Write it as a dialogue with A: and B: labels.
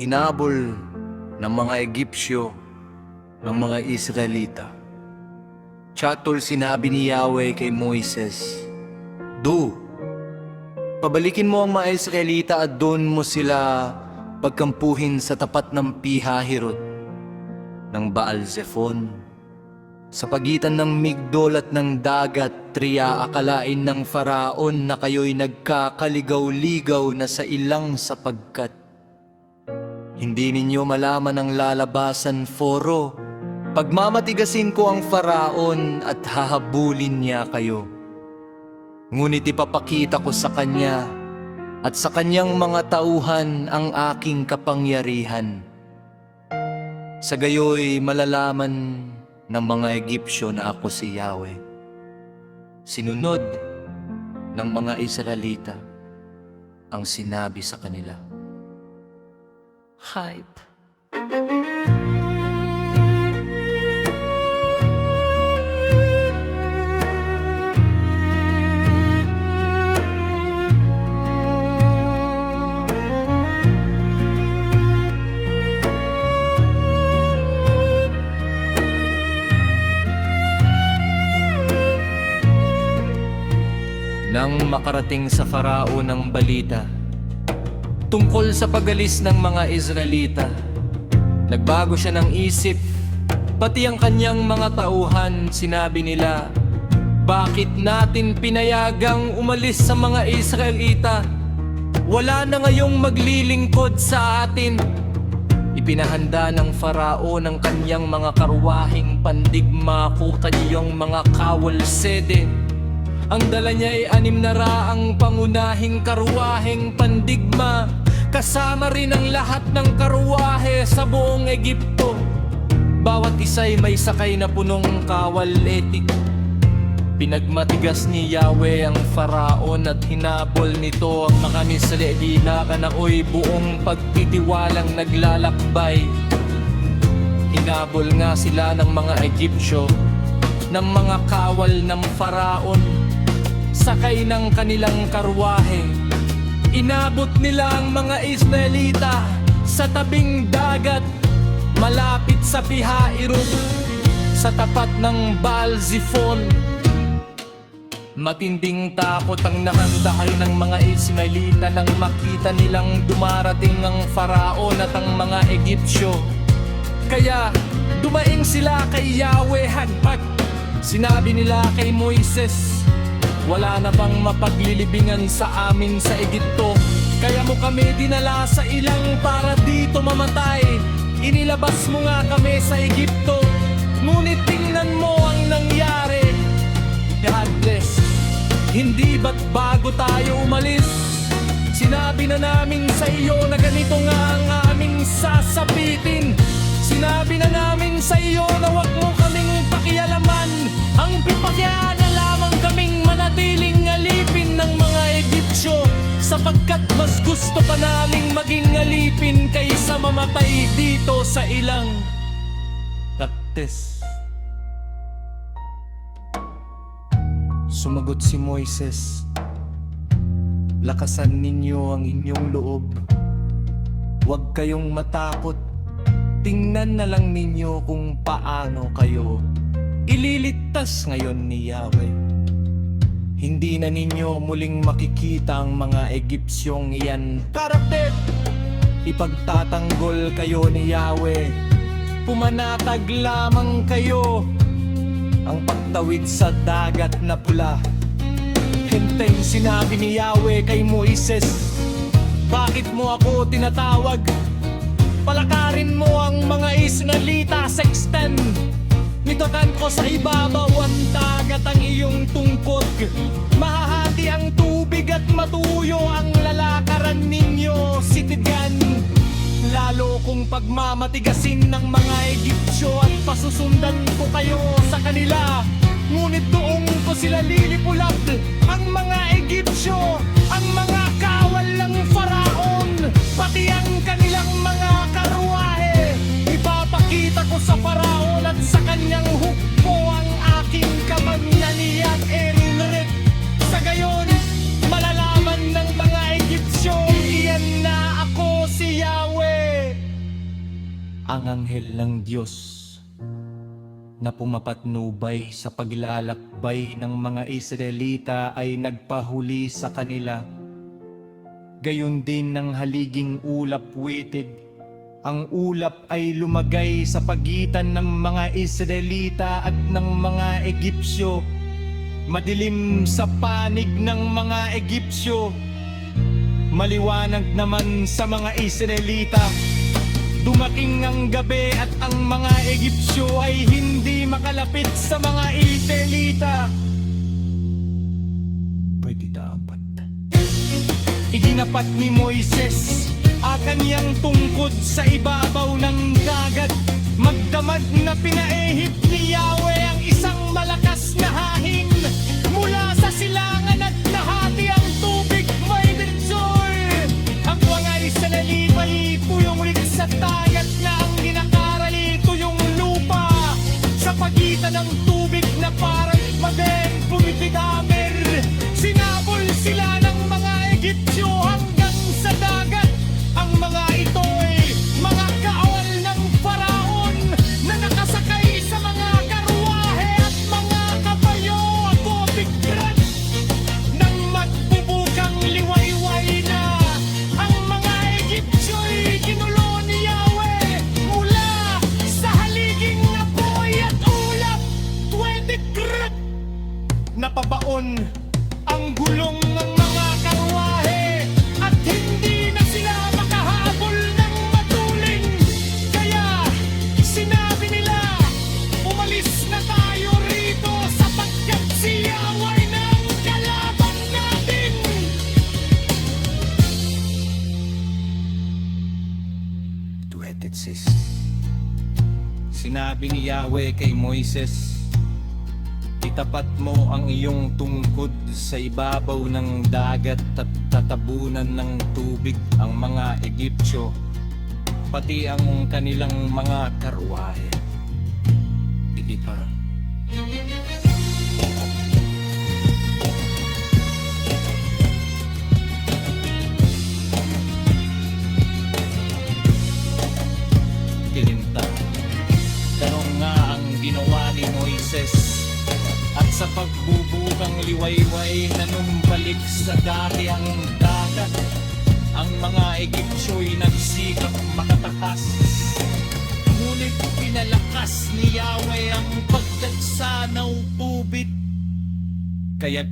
A: hinabol ng mga Egyptyo ng mga Israelita. Tiyatol sinabi ni Yahweh kay Moises, "Do, pabalikin mo ang mga Israelita at doon mo sila pagkampuhin sa tapat ng Pihahirot ng Baal-Zephon. Sa pagitan ng Migdol at ng dagat, akalain ng Faraon na kayo'y nagkakaligaw-ligaw na sa ilang sapagkat hindi ninyo malaman ang lalabasan, Foro. Pagmamatigasin ko ang Faraon at hahabulin niya kayo. Ngunit ipapakita ko sa kanya at sa kanyang mga tauhan ang aking kapangyarihan. Sa gayoy malalaman ng mga Egyptyo na ako si Yahweh." Sinunod ng mga Israelita ang sinabi sa kanila. Hype. Nang makarating sa Faraon ang balita tungkol sa pagalis ng mga Israelita, nagbago siya ng isip, pati ang kanyang mga tauhan. Sinabi nila, "Bakit natin pinayagang umalis sa mga Israelita? Wala na ngayong maglilingkod sa atin." Ipinahanda ng Faraon ang kanyang mga karwaheng pandigma, kanyang mga kawalsede. Ang dala niya ay 600 pangunahing karwaheng pandigma, kasama rin ang lahat ng karwahe sa buong Egypto. Bawat isa'y may sakay na punong kawaletik. Pinagmatigas ni Yahweh ang Faraon at hinabol nito ang mga Israelita na ako'y buong pagtitiwalang naglalakbay. Hinabol nga sila ng mga Egyptyo, ng mga kawal ng Faraon, sakay ng kanilang karwahe. Inabot nila ang mga Israelita sa tabing dagat, malapit sa Pihahirot, sa tapat ng Baal-Zephon. Matinding takot ang nakandahan ng mga Israelita nang makita nilang dumarating ang Faraon at ang mga Egyptyo. Kaya dumaing sila kay Yahweh hagpag. Sinabi nila kay Moises, "Wala na bang mapaglilibingan sa amin sa Egipto? Kaya mo kami dinala sa ilang para dito mamatay. Inilabas mo nga kami sa Egipto, ngunit tingnan mo ang nangyari. God bless. Hindi ba't bago tayo umalis, sinabi na namin sa iyo na ganito nga ang aming sasapitin? Sinabi na namin sa iyo na wag mo kaming pakialaman. Ang pipakya na lamang kaming manatiling alipin ng mga Egyptyo, sapagkat mas gusto pa naming maging alipin kaysa mamatay dito sa ilang taktes." Sumagot si Moises, "Lakasan ninyo ang inyong loob. Huwag kayong matakot. Tingnan na lang ninyo kung paano kayo ililigtas ngayon ni Yahweh. Hindi na ninyo muling makikita ang mga Egyptyong iyan. Karakter! Ipagtatanggol kayo ni Yahweh. Pumanatag lamang kayo ang pagtawid sa dagat na pula." Hinteng sinabi ni Yahweh kay Moises, "Bakit mo ako tinatawag? Palakarin mo ang mga Israelita, sexten. Nitotan ko sa ibabaw ang dagat ang iyong tungkod. Mahahati ang tubig at matuyo ang lalakaran ninyo, sitigan. Lalo kung pagmamatigasin ng mga Egyptyo at pasusundan ko kayo sa kanila. Ngunit doon ko sila lilipulab, ang mga Egyptyo, ang mga kawal ng Faraon, pati ang kanilang mga karwahe. Ipapakita ko sa Faraon at sa kanyang hukbo ang aking kamangyarihan, Enred. Sa gayon, malalaman ng mga Egyptyo, iyan na ako si Yahweh." anghel ng Diyos na pumapatnubay sa paglalakbay ng mga Israelita ay nagpahuli sa kanila. Gayon din ng haliging ulap witid. Ang ulap ay lumagay sa pagitan ng mga Israelita at ng mga Egipsyo. Madilim sa panig ng mga Egipsyo, maliwanag naman sa mga Israelita. Dumating ang gabi at ang mga Egipsyo ay hindi makalapit sa mga Israelita. Pwede dapat. Iginapat ni Moises ang kaniyang tungkod sa ibabaw ng dagat. Magdamag na pinaehip ni Yahweh ang isang malakas na hangin. Mula sa silangan at nahati ang tubig may diretsyon. Ang mga Israelita ipuyong sa dagat na ang ginakaralito yung lupa. Sa pagitan ng tubig na parang mageng pumipigamer. Sinabol sila ng mga Egipsyo hanggang sa dagat. Ang mga ito ay mga kaawal ng Faraon na nakasakay sa mga karwahe at mga kabayo at bigran. Nang magbubukang liwayway na ang mga Egipsyo ay ginulo ni Yahweh mula sa haliging apoy at ulap. 20 grad napabaon ang gulong ng mga karwahe at hindi na sila makahabol ng matuling. Kaya sinabi nila, umalis na tayo rito sapagkat si Yahweh ng kalaban natin. Sinabi ni Yahweh kay Moises, itapat mo ang iyong tungkod sa ibabaw ng dagat at tatabunan ng tubig ang mga Egipsyo, pati ang kanilang mga karwahe. Sige pa. Tilinta. Ganun nga ang ginawa ni Moises. At sa pagbubukang liwayway na numbalik sa dati ang dagat, ang mga Egipsyo'y nagsikap makatakas. Ngunit pinalakas ni Yahweh ang pagdagsa ng tubig, kaya't